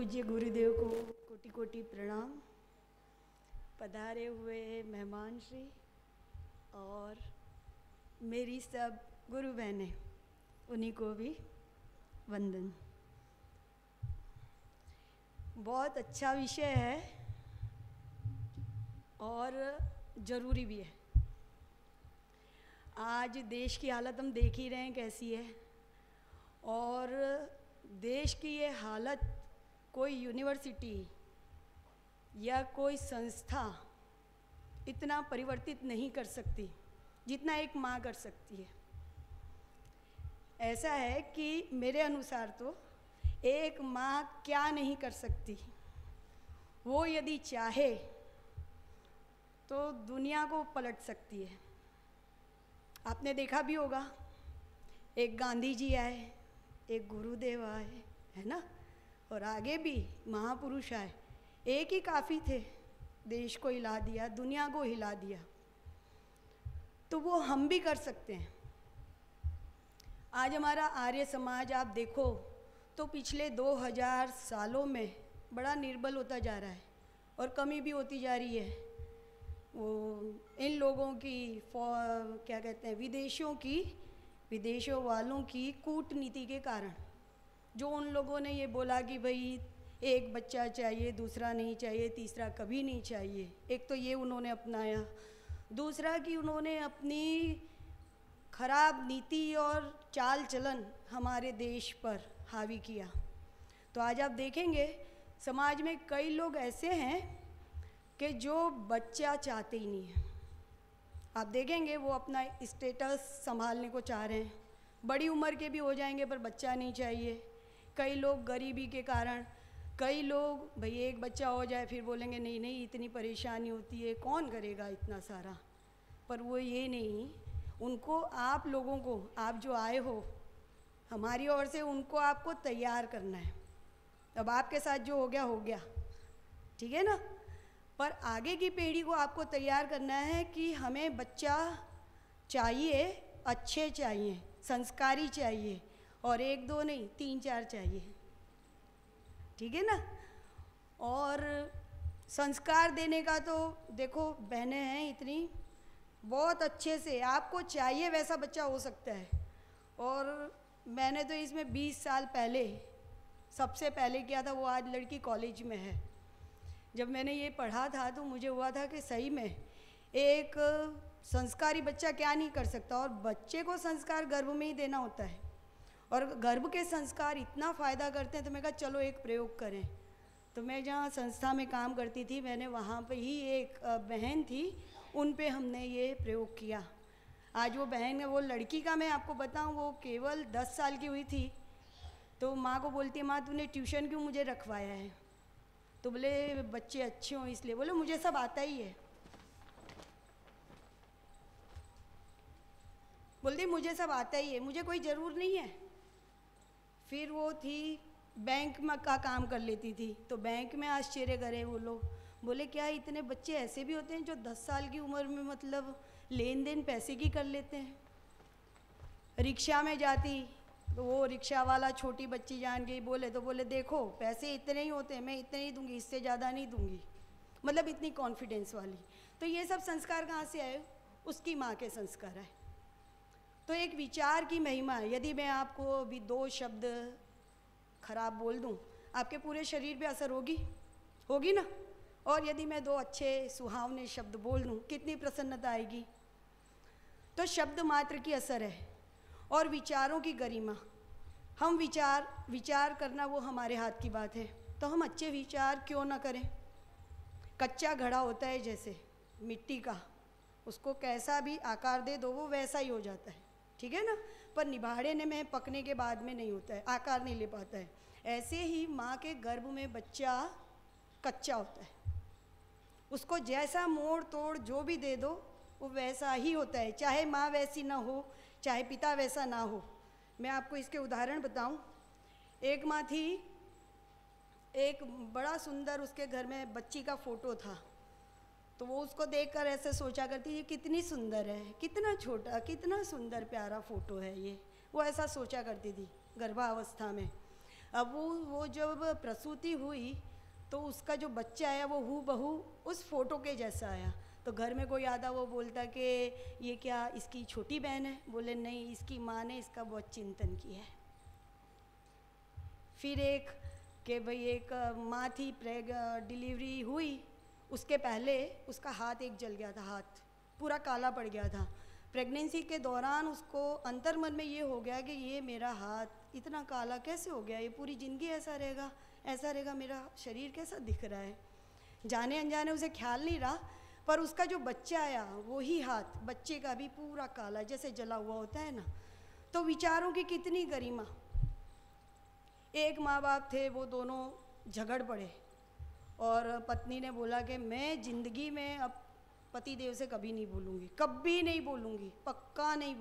पूज्य गुरुदेव को कोटि कोटि प्रणाम। पधारे हुए मेहमान श्री और मेरी सब गुरु बहनें, उन्हीं को भी वंदन। बहुत अच्छा विषय है और ज़रूरी भी है। आज देश की हालत हम देख ही रहे हैं कैसी है, और देश की ये हालत कोई यूनिवर्सिटी या कोई संस्था इतना परिवर्तित नहीं कर सकती जितना एक माँ कर सकती है। ऐसा है कि मेरे अनुसार तो एक माँ क्या नहीं कर सकती, वो यदि चाहे तो दुनिया को पलट सकती है। आपने देखा भी होगा, एक गांधी जी आए, एक गुरुदेव आए, है ना, और आगे भी महापुरुष आए। एक ही काफ़ी थे, देश को हिला दिया, दुनिया को हिला दिया। तो वो हम भी कर सकते हैं। आज हमारा आर्य समाज आप देखो तो पिछले 2000 सालों में बड़ा निर्बल होता जा रहा है और कमी भी होती जा रही है। वो इन लोगों की क्या कहते हैं, विदेशों वालों की कूटनीति के कारण, जो उन लोगों ने ये बोला कि भाई एक बच्चा चाहिए, दूसरा नहीं चाहिए, तीसरा कभी नहीं चाहिए। एक तो ये उन्होंने अपनाया, दूसरा कि उन्होंने अपनी खराब नीति और चाल चलन हमारे देश पर हावी किया। तो आज आप देखेंगे समाज में कई लोग ऐसे हैं कि जो बच्चा चाहते ही नहीं है। आप देखेंगे वो अपना स्टेटस संभालने को चाह रहे हैं, बड़ी उम्र के भी हो जाएंगे पर बच्चा नहीं चाहिए। कई लोग गरीबी के कारण, कई लोग भाई एक बच्चा हो जाए फिर बोलेंगे नहीं नहीं इतनी परेशानी होती है, कौन करेगा इतना सारा। पर वो ये नहीं, उनको आप लोगों को, आप जो आए हो हमारी ओर से, उनको आपको तैयार करना है। अब आपके साथ जो हो गया, ठीक है ना, पर आगे की पीढ़ी को आपको तैयार करना है कि हमें बच्चा चाहिए, अच्छे चाहिए, संस्कारी चाहिए, और एक दो नहीं 3-4 चाहिए, ठीक है ना। और संस्कार देने का तो देखो बहनें हैं इतनी, बहुत अच्छे से आपको चाहिए वैसा बच्चा हो सकता है। और मैंने तो इसमें 20 साल पहले सबसे पहले किया था, वो आज लड़की कॉलेज में है। जब मैंने ये पढ़ा था तो मुझे हुआ था कि सही में एक संस्कारी बच्चा क्या नहीं कर सकता। और बच्चे को संस्कार गर्भ में ही देना होता है, और गर्भ के संस्कार इतना फ़ायदा करते हैं। तो मैं कहा चलो एक प्रयोग करें। तो मैं जहाँ संस्था में काम करती थी, मैंने वहाँ पे ही एक बहन थी, उन पे हमने ये प्रयोग किया। आज वो बहन है, वो लड़की का मैं आपको बताऊँ, वो केवल 10 साल की हुई थी। तो माँ को बोलती है, माँ तूने ट्यूशन क्यों मुझे रखवाया है? तो बोले बच्चे अच्छे हों इसलिए। बोले मुझे सब आता ही है। बोलती मुझे सब आता ही है, मुझे कोई ज़रूर नहीं है। फिर वो थी बैंक में का काम कर लेती थी, तो बैंक में आश्चर्य करे वो लोग। बोले क्या इतने बच्चे ऐसे भी होते हैं जो 10 साल की उम्र में मतलब लेन देन पैसे की कर लेते हैं। रिक्शा में जाती तो वो रिक्शा वाला छोटी बच्ची जान गई, बोले तो बोले देखो पैसे इतने ही होते हैं, मैं इतने ही दूंगी, इससे ज़्यादा नहीं दूंगी, मतलब इतनी कॉन्फिडेंस वाली। तो ये सब संस्कार कहाँ से आए? उसकी माँ के संस्कार आए। तो एक विचार की महिमा है। यदि मैं आपको अभी 2 शब्द खराब बोल दूं, आपके पूरे शरीर पे असर होगी ना। और यदि मैं 2 अच्छे सुहावने शब्द बोल दूं, कितनी प्रसन्नता आएगी। तो शब्द मात्र की असर है और विचारों की गरिमा। हम विचार करना वो हमारे हाथ की बात है। तो हम अच्छे विचार क्यों ना करें। कच्चा घड़ा होता है जैसे मिट्टी का, उसको कैसा भी आकार दे दो वो वैसा ही हो जाता है, ठीक है ना। पर निभाड़ने में पकने के बाद में नहीं होता है, आकार नहीं ले पाता है। ऐसे ही माँ के गर्भ में बच्चा कच्चा होता है, उसको जैसा मोड़ तोड़ जो भी दे दो वो वैसा ही होता है, चाहे माँ वैसी ना हो, चाहे पिता वैसा ना हो। मैं आपको इसके उदाहरण बताऊं। एक माँ थी, एक बड़ा सुंदर उसके घर में बच्ची का फ़ोटो था। तो वो उसको देखकर ऐसे सोचा करती ये कितनी सुंदर है, कितना छोटा, कितना सुंदर प्यारा फ़ोटो है ये। वो ऐसा सोचा करती थी गर्भावस्था में। अब वो जब प्रसूति हुई तो उसका जो बच्चा आया वो हूबहू उस फोटो के जैसा आया। तो घर में कोई आता वो बोलता कि ये क्या इसकी छोटी बहन है? बोले नहीं, इसकी माँ ने इसका बहुत चिंतन किया है। फिर एक कि भाई एक माँ थी, डिलीवरी हुई, उसके पहले उसका हाथ एक जल गया था, हाथ पूरा काला पड़ गया था। प्रेगनेंसी के दौरान उसको अंतर मन में ये हो गया कि ये मेरा हाथ इतना काला कैसे हो गया, ये पूरी ज़िंदगी ऐसा रहेगा, मेरा शरीर कैसा दिख रहा है। जाने अनजाने उसे ख्याल नहीं रहा, पर उसका जो बच्चा आया वही हाथ बच्चे का भी पूरा काला जैसे जला हुआ होता है ना। तो विचारों की कितनी गरिमा। एक माँ बाप थे, वो दोनों झगड़ पड़े और पत्नी ने बोला कि मैं ज़िंदगी में अब पति देव से कभी नहीं बोलूँगी, कभी नहीं बोलूँगी, पक्का नहीं